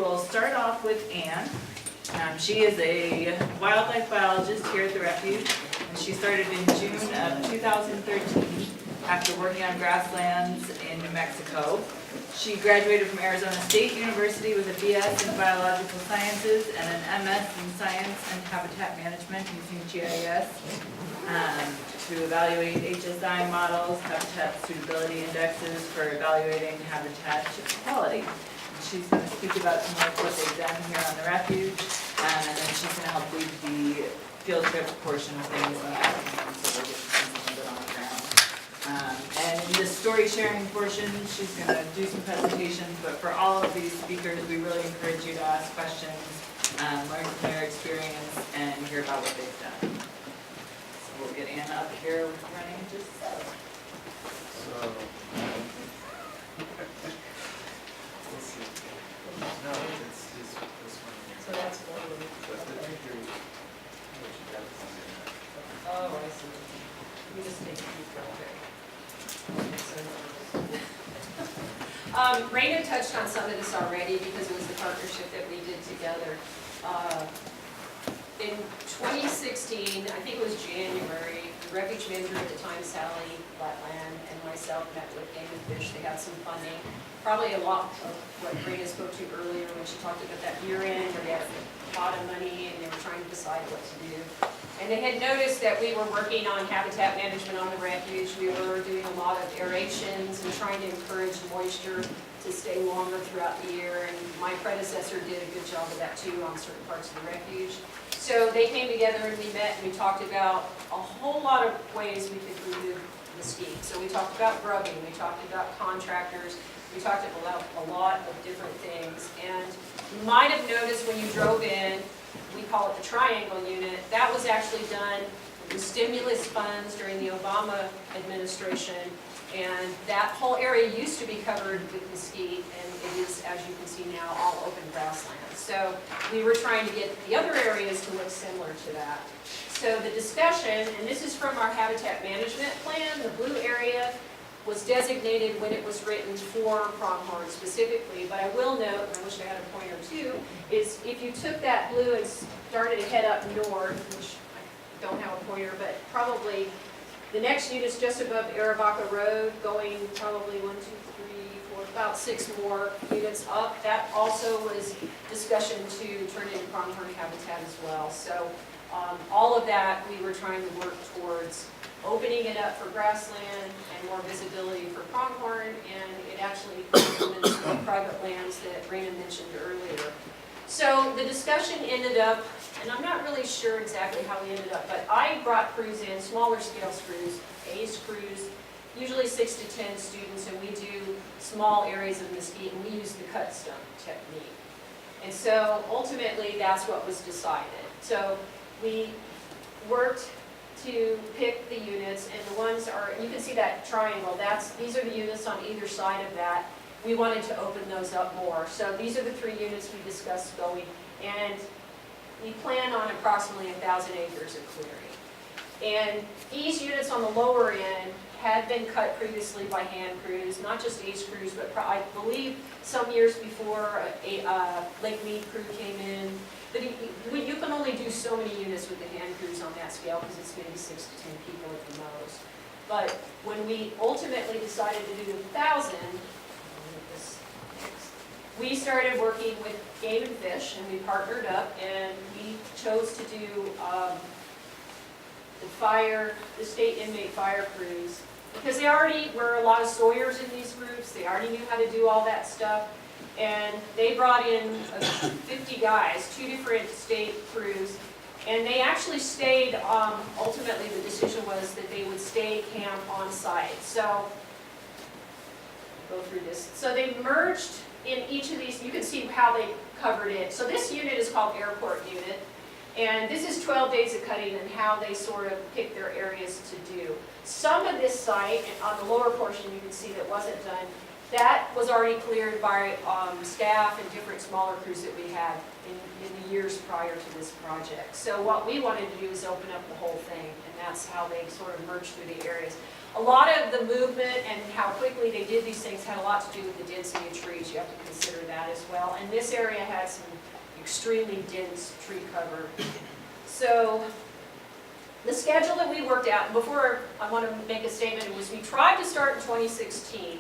will start off with Anne. She is a wildlife biologist here at the refuge, and she started in June of 2013 after working on grasslands in New Mexico. She graduated from Arizona State University with a BS in Biological Sciences and an MS in Science and Habitat Management using GIS to evaluate HSI models, habitat suitability indexes for evaluating habitat quality. She's going to speak about some of what they've done here on the refuge, and then she's going to help lead the field trip portion of things, so we'll get to see some of it on the ground. And in the story sharing portion, she's going to do some presentations, but for all of these speakers, we really encourage you to ask questions, learn from their experience, and hear about what they've done. So we'll get Anna up here running just so. No, it's this one here. So that's one of them. That's the picture. Oh, I see. We just make it equal, okay. Raina touched on some of this already because it was the partnership that we did together. In 2016, I think it was January, the refuge manager at the time, Sally Flatland, and myself met with Game and Fish. They had some funding, probably a lot of what Raina spoke to earlier when she talked about that year-end where they had a pot of money and they were trying to decide what to do. And they had noticed that we were working on habitat management on the refuge. We were doing a lot of aerations and trying to encourage moisture to stay longer throughout the year. And my predecessor did a good job of that too on certain parts of the refuge. So they came together and we met and we talked about a whole lot of ways we could remove mesquite. So we talked about grubbing, we talked about contractors, we talked about a lot of different things. And you might have noticed when you drove in, we call it the triangle unit, that was actually done with stimulus funds during the Obama administration. And that whole area used to be covered with mesquite, and it is, as you can see now, all open grassland. So we were trying to get the other areas to look similar to that. So the discussion, and this is from our habitat management plan, the blue area was designated when it was written for pronghorn specifically, but I will note, and I wish I had a pointer too, is if you took that blue and started to head up north, which I don't have a pointer, but probably the next unit's just above Arivaca Road, going probably 1, 2, 3, 4, about 6 more units up. That also was discussion to turn into pronghorn habitat as well. So all of that we were trying to work towards opening it up for grassland and more visibility for pronghorn, and it actually complements the private lands that Raina mentioned earlier. So the discussion ended up, and I'm not really sure exactly how we ended up, but I brought crews in, smaller scale crews, ACE crews, usually 6 to 10 students, and we do small areas of mesquite, and we use the cut stone technique. And so ultimately that's what was decided. So we worked to pick the units, and the ones are, you can see that triangle, these are the units on either side of that. We wanted to open those up more. So these are the 3 units we discussed going, and we plan on approximately 1,000 acres of clearing. And these units on the lower end had been cut previously by hand crews, not just ACE crews, but I believe some years before a Lake Mead crew came in. But you can only do so many units with the hand crews on that scale because it's maybe 6 to 10 people at the most. But when we ultimately decided to do 1,000, we started working with Game and Fish, and we partnered up, and we chose to do the state inmate fire crews, because they already were a lot of sawyers in these groups. They already knew how to do all that stuff, and they brought in 50 guys, 2 different state crews, and they actually stayed. Ultimately, the decision was that they would stay camp on site. So go through this. So they merged in each of these. You can see how they covered it. So this unit is called Airport Unit, and this is 12 days of cutting and how they sort of pick their areas to do. Some of this site, and on the lower portion you can see that wasn't done, That was already cleared by staff and different smaller crews that we had in the years prior to this project. So what we wanted to do is open up the whole thing, and that's how they sort of merged through the areas. A lot of the movement and how quickly they did these things had a lot to do with the density of trees. You have to consider that as well. And this area had some extremely dense tree cover. So the schedule that we worked out, and before I want to make a statement, was we tried to start in 2016,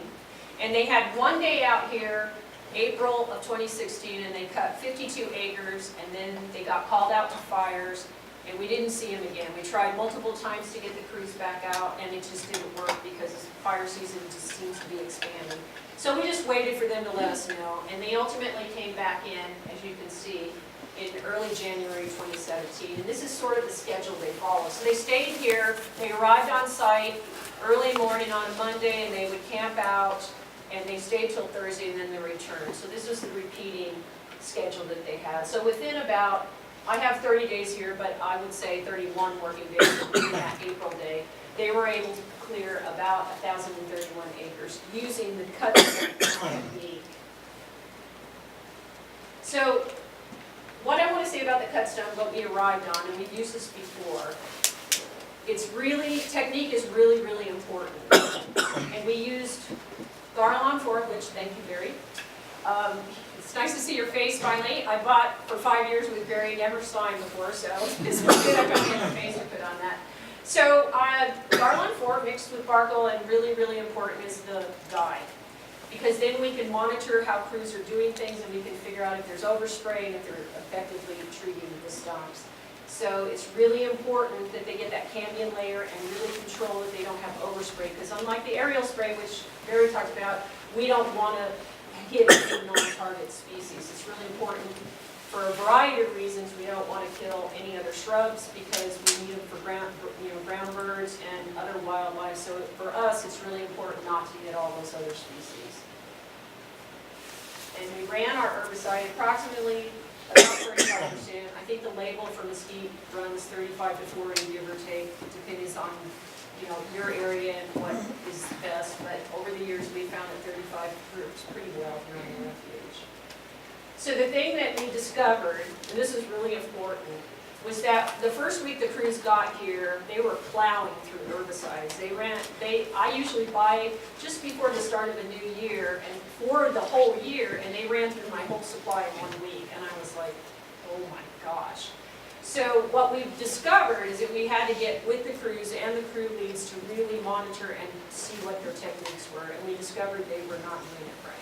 and they had one day out here, April of 2016, and they cut 52 acres, and then they got called out to fires, and we didn't see them again. We tried multiple times to get the crews back out, and it just didn't work because fire season just seems to be expanding. So we just waited for them to let us know, and they ultimately came back in, as you can see, in early January 2017, and this is sort of the schedule they follow. So they stayed here, they arrived on site early morning on a Monday, and they would camp out, and they stayed till Thursday, and then they returned. So this was the repeating schedule that they had. So within about, I have 30 days here, but I would say 31 working days in that April day, they were able to clear about 1,031 acres using the cut technique. So what I want to say about the cut stone, what we arrived on, and we've used this before, technique is really, really important. And we used Garland fork, which, thank you, Barry. It's nice to see your face finally. I bought for 5 years with Barry, never saw him before, so this was good. I got my face to put on that. So Garland fork mixed with Barkle, and really, really important is the dye. Because then we can monitor how crews are doing things, and we can figure out if there's overspray and if they're effectively treating the stumps. So it's really important that they get that cambium layer and really control that they don't have overspray, because unlike the aerial spray, which Barry talked about, we don't want to hit a non-target species. It's really important for a variety of reasons. We don't want to kill any other shrubs because we need them for ground birds and other wildlife. So for us, it's really important not to hit all those other species. And we ran our herbicide approximately about 35%. I think the label for mesquite runs 35 to 40, give or take, depending on your area and what is best. But over the years, we found that 35 works pretty well here in the refuge. So the thing that we discovered, and this is really important, was that the first week the crews got here, they were plowing through herbicides. I usually buy just before the start of a new year and for the whole year, and they ran through my whole supply in 1 week, and I was like, oh my gosh. So what we've discovered is that we had to get with the crews and the crew leads to really monitor and see what their techniques were, and we discovered they were not doing it right.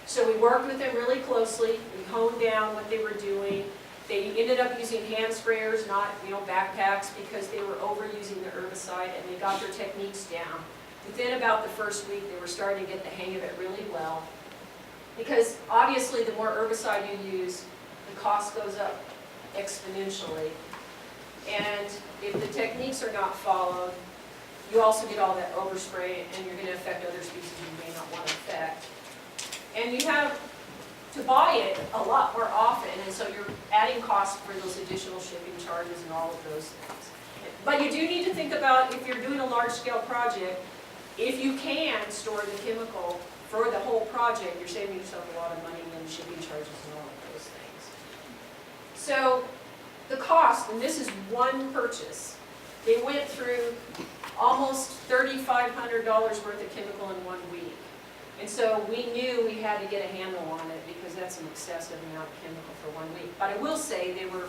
So we worked with them really closely, we honed down what they were doing. They ended up using hand sprayers, not backpacks, because they were overusing the herbicide, and they got their techniques down. Within about the first week, they were starting to get the hang of it really well. Because obviously, the more herbicide you use, the cost goes up exponentially. And if the techniques are not followed, you also get all that overspray, and you're going to affect other species you may not want to affect. And you have to buy it a lot more often, and so you're adding costs for those additional shipping charges and all of those things. But you do need to think about, if you're doing a large-scale project, if you can store the chemical for the whole project, you're saving yourself a lot of money in shipping charges and all of those things. So the cost, and this is one purchase, they went through almost $3,500 worth of chemical in 1 week. And so we knew we had to get a handle on it because that's an excessive amount of chemical for 1 week. But I will say they were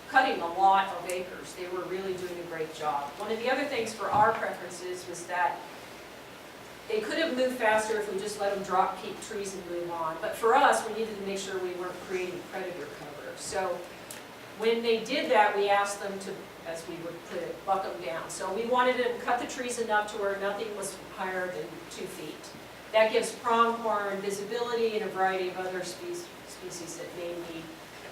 cutting a lot of acres. They were really doing a great job. One of the other things for our preferences was that they could have moved faster if we just let them drop, keep trees and move on. But for us, we needed to make sure we weren't creating predator cover. So when they did that, we asked them to, as we would put it, buck them down. So we wanted to cut the trees enough to where nothing was higher than 2 feet. That gives pronghorn visibility and a variety of other species that may need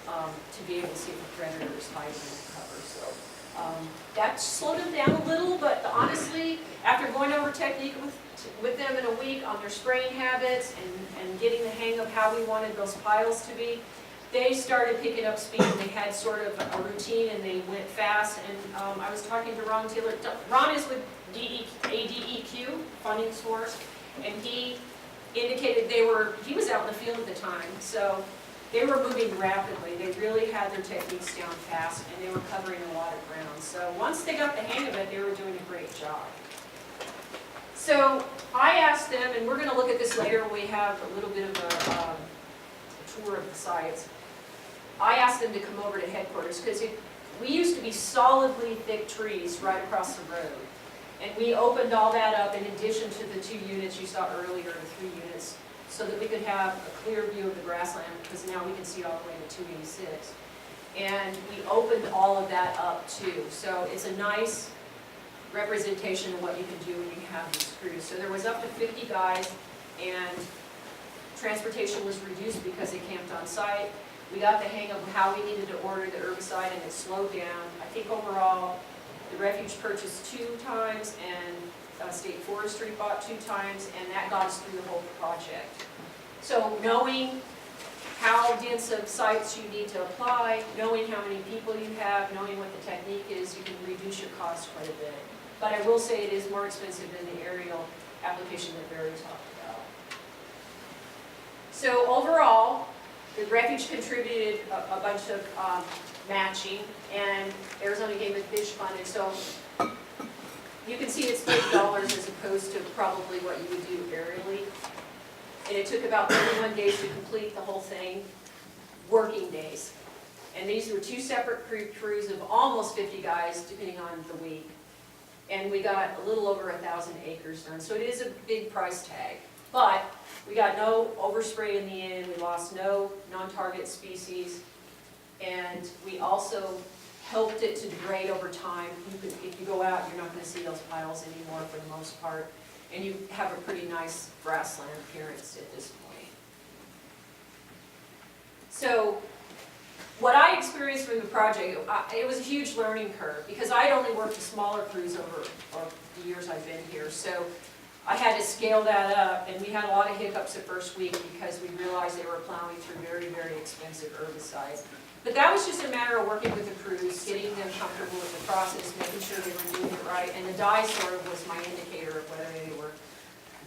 to be able to see if a predator is hiding in the cover. So that slowed them down a little, but honestly, after going over technique with them in a week on their spraying habits and getting the hang of how we wanted those piles to be, they started picking up speed, and they had sort of a routine, and they went fast. And I was talking to Ron Taylor. Ron is with ADEQ, funding source. And he indicated he was out in the field at the time, so they were moving rapidly. They really had their techniques down fast, and they were covering a lot of ground. So once they got the hang of it, they were doing a great job. So I asked them, and we're going to look at this later when we have a little bit of a tour of the sites. I asked them to come over to headquarters because we used to be solidly thick trees right across the road. And we opened all that up in addition to the 2 units you saw earlier, the 3 units, so that we could have a clear view of the grassland, because now we can see all the way to 286. And we opened all of that up too. So it's a nice representation of what you can do when you have these crews. So there was up to 50 guys, and transportation was reduced because they camped on site. We got the hang of how we needed to order the herbicide, and it slowed down. I think overall, the refuge purchased 2 times, and State Forestry bought 2 times, and that got us through the whole project. So knowing how dense of sites you need to apply, knowing how many people you have, knowing what the technique is, you can reduce your cost quite a bit. But I will say it is more expensive than the aerial application that Barry talked about. So overall, the refuge contributed a bunch of matching, and Arizona Game and Fish funded. So you can see it's big dollars as opposed to probably what you would do aerially. And it took about 31 days to complete the whole thing, working days. And these were 2 separate crews of almost 50 guys, depending on the week. And we got a little over 1,000 acres done. So it is a big price tag. But we got no overspray in the end. We lost no non-target species. And we also helped it to degrade over time. If you go out, you're not going to see those piles anymore for the most part. And you have a pretty nice grassland appearance at this point. So what I experienced from the project, it was a huge learning curve because I'd only worked with smaller crews over the years I've been here. So I had to scale that up, and we had a lot of hiccups the first week because we realized they were plowing through very, very expensive herbicides. But that was just a matter of working with the crews, getting them comfortable with the process, making sure they were doing it right, and the dye sort of was my indicator of whether they were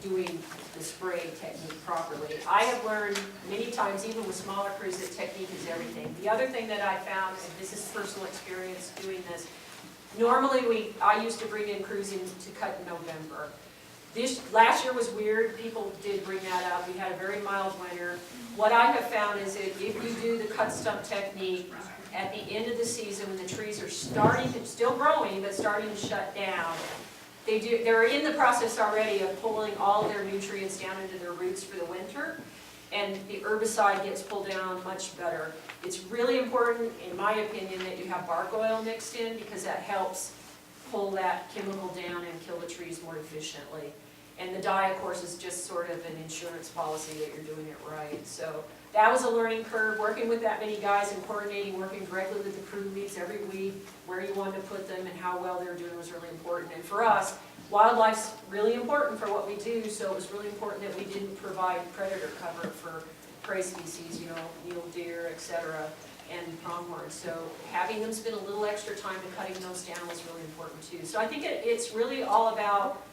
doing the spray technique properly. I have learned many times, even with smaller crews, that technique is everything. The other thing that I found, and this is personal experience doing this, normally I used to bring in crews in to cut in November. Last year was weird, people did bring that up, we had a very mild winter. What I have found is that if you do the cut stump technique at the end of the season when the trees are still growing, but starting to shut down, they're in the process already of pulling all their nutrients down into their roots for the winter, and the herbicide gets pulled down much better. It's really important, in my opinion, that you have bark oil mixed in because that helps pull that chemical down and kill the trees more efficiently. And the dye, of course, is just sort of an insurance policy that you're doing it right. So that was a learning curve, working with that many guys and coordinating, working directly with the crew leads every week, where you wanted to put them and how well they were doing was really important. And for us, wildlife's really important for what we do, so it was really important that we didn't provide predator cover for prey species, mule deer, etc., and pronghorn. So having them spend a little extra time to cutting those down was really important too. So I think it's really all about,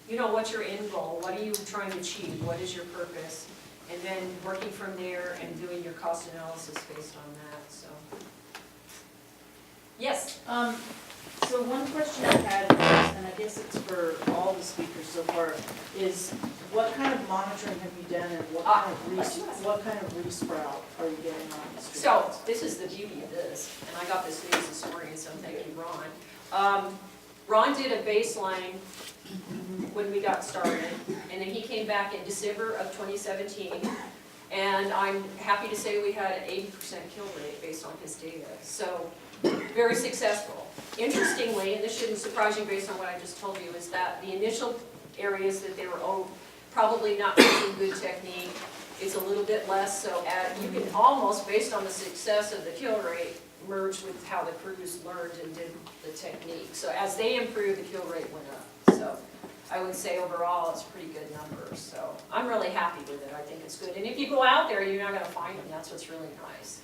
what's your end goal? What are you trying to achieve? What is your purpose? And then working from there and doing your cost analysis based on that. So, yes. So one question I had, and I guess it's for all the speakers so far, is what kind of monitoring have you done, and what kind of resprout are you getting on the street? So this is the beauty of this, and I got this news this morning, so thank you, Ron. Ron did a baseline when we got started, and then he came back in December of 2017, and I'm happy to say we had an 80% kill rate based on his data. So very successful. Interestingly, and this shouldn't surprise you based on what I just told you, is that the initial areas that they were probably not using good technique, it's a little bit less, so you can almost, based on the success of the kill rate, merge with how the crews learned and did the technique. So as they improved, the kill rate went up. So I would say overall it's pretty good numbers. So I'm really happy with it. I think it's good. And if you go out there, you're not going to find them. That's what's really nice.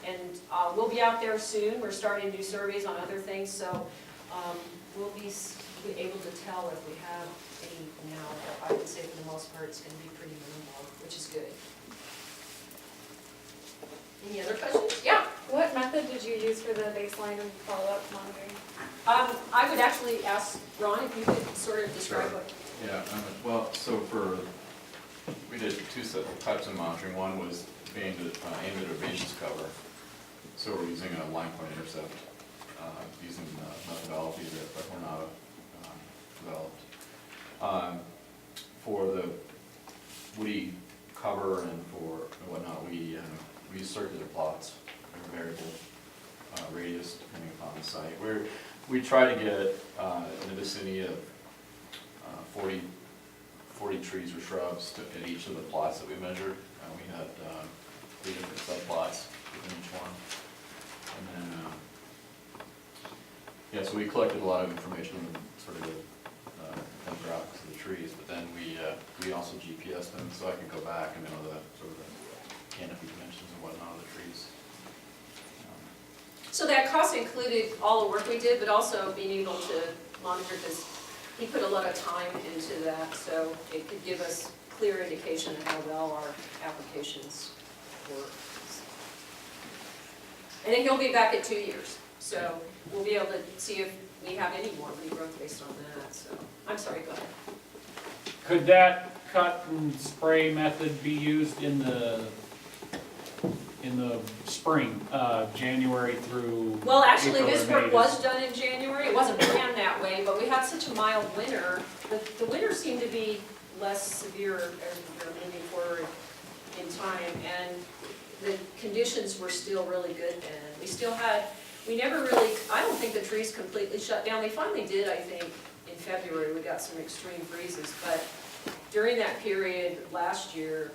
And we'll be out there soon. We're starting to do surveys on other things, so we'll be able to tell if we have any now. I I would say for the most part, it's gonna be pretty minimal, which is good. Any other questions? Yeah. What method did you use for the baseline and follow-up monitoring? I would actually ask Ron if you could sort of describe Sure. what, Yeah, well, so we did two types of monitoring. One was aimed at a basis cover. So we're using a line point intercept, using methodology that Hornado developed. For the woody cover and for whatnot, we use circular plots, or variable radius depending upon the site. We try to get in the vicinity of 40 trees or shrubs at each of the plots that we measured. We had 3 different subplots within each one. And then, yeah, so we collected a lot of information on sort of the demographics of the trees, but then we also GPS them, so I can go back and know the sort of the canopy dimensions and whatnot of the trees. so that cost included all the work we did, but also being able to monitor, because he put a lot of time into that, so it could give us clear indication of how well our applications work. And then he'll be back at 2 years, so we'll be able to see if we have any more regrowth based on that, so. I'm sorry, go ahead. Could that cut and spray method be used in the spring, January through Well, actually, April this or work May? was done in January. It wasn't planned that way, but we had such a mild winter. The winter seemed to be less severe as we were moving forward in time, and the conditions were still really good then. We never really, I don't think the trees completely shut down. They finally did, I think, in February. We got some extreme breezes, but during that period last year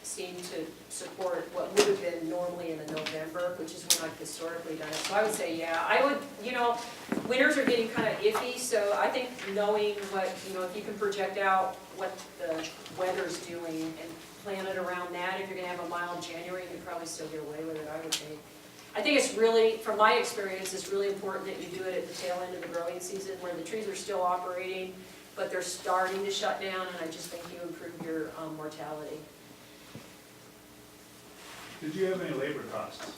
seemed to support what would have been normally in the November, which is when I've historically done it. So I would say, yeah, I would, winters are getting kind of iffy, so I think knowing what, if you can project out what the weather's doing and plan it around that, if you're gonna have a mild January, you can probably still get away with it, I would think. I think it's really, from my experience, it's really important that you do it at the tail end of the growing season where the trees are still operating, but they're starting to shut down, and I just think you improve your mortality. Did you have any labor costs?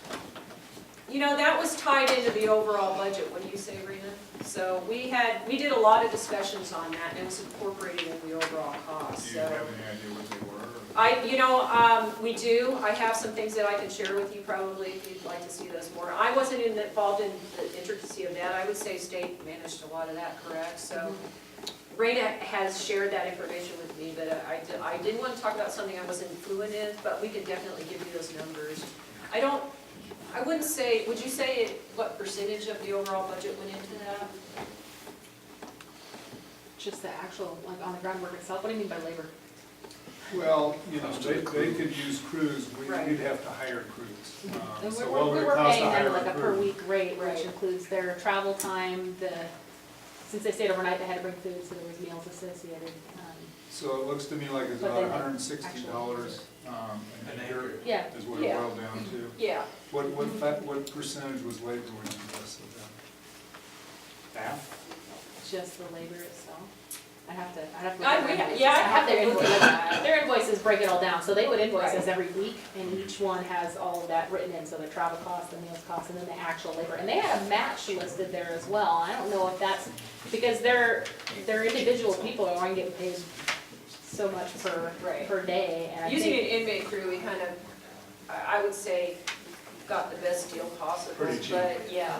That was tied into the overall budget, what do you say, Rena? So we did a lot of discussions on that, and it was incorporated in the overall cost, Do you so. have any idea what they were? We do. I have some things that I can share with you probably if you'd like to see those more. I wasn't involved in the intricacy of that. I would say state managed a lot of that, correct? So Rena has shared that information with me, but I didn't want to talk about something I wasn't fluent in, but we could definitely give you those numbers. I wouldn't say, would you say what percentage of the overall budget went into that? Just the actual, like on the groundwork itself, what do you mean by labor? Well, they could use crews, Right. we'd have to hire crews. And So we what would it were cost to paying hire them like a per crew? week rate, Right. which includes their travel time, since they stayed overnight, they had to bring food, so there was meals associated. So it looks to me like it's But about then $160 an acre Yeah, is what it Yeah. boiled down to. Yeah. What percentage was labor when you invested that? Half? just the labor itself. I'd have to look I at their have their to look invoices. at that. Their invoices break it all down, so they would invoice us Right. every week, and each one has all of that written in, so the travel costs, the meals costs, and then the actual labor. And they had a match listed there as well. I don't know if that's, because they're individual people are only getting paid so much Right. per day, and I Using an think, inmate crew, we kind of, I would say, got the best deal possible, Pretty cheap. but yeah.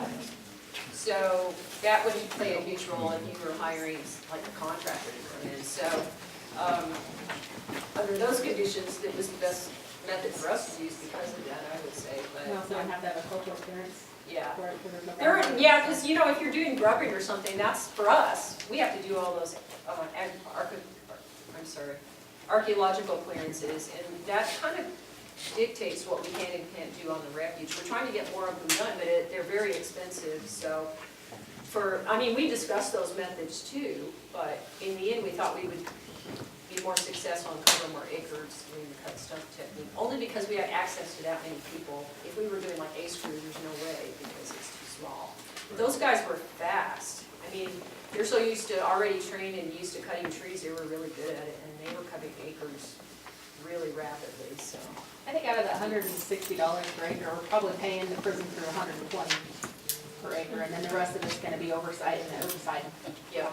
So that would play a huge role if you were hiring like a contractor to come in. So under those conditions, it was the best method for us to use because of that, I would say, we also but don't have to have a cultural clearance yeah. for it. for the- Yeah, because if you're doing grubbing or something, that's for us. We have to do all those archaeological clearances, and that kind of dictates what we can and can't do on the refuge. We're trying to get more of them done, but they're very expensive, so we discussed those methods too, but in the end, we thought we would be more successful and cover more acres doing the cut stump technique, only because we had access to that many people. If we were doing like ace crews, there's no way, because it's too small. Those guys were fast, I mean, they're so used to, already trained and used to cutting trees, they were really good at it, and they were cutting acres really rapidly, so. I think out of the $160 per acre, we're probably paying the prison crew $120 per acre, and then the rest of it's gonna be oversight and oversight. Yeah.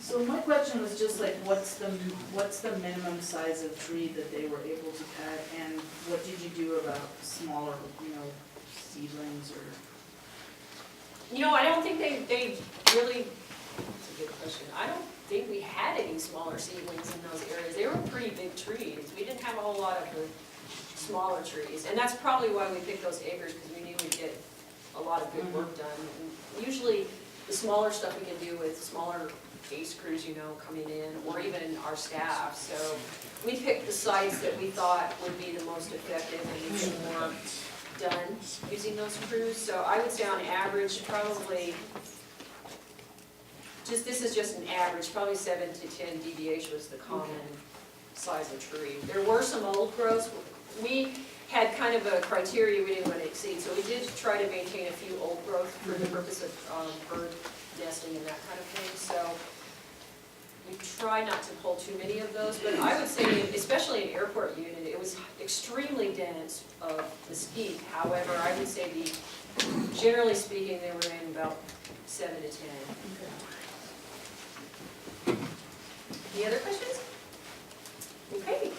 So my question was just like, what's the minimum size of tree that they were able to cut, and what did you do about smaller, seedlings or? I don't think they really, that's a good question. I don't think we had any smaller seedlings in those areas. They were pretty big trees. We didn't have a whole lot of the smaller trees. And that's probably why we picked those acres, because we knew we'd get a lot of good work done. And usually, the smaller stuff we can do with smaller base crews, coming in, or even our staff. So we picked the sites that we thought would be the most effective and get more done using those crews. So I would say on average, probably, this is just an average, probably 7 to 10 dBH was the common size of tree. There were some old growths. We had kind of a criteria we didn't want to exceed, so we did try to maintain a few old growth for the purpose of bird nesting and that kind of thing. So we try not to pull too many of those, but I would say, especially in airport unit, it was extremely dense of mesquite. However, I would say generally speaking, they were in about 7 to 10. Any other questions? Okay.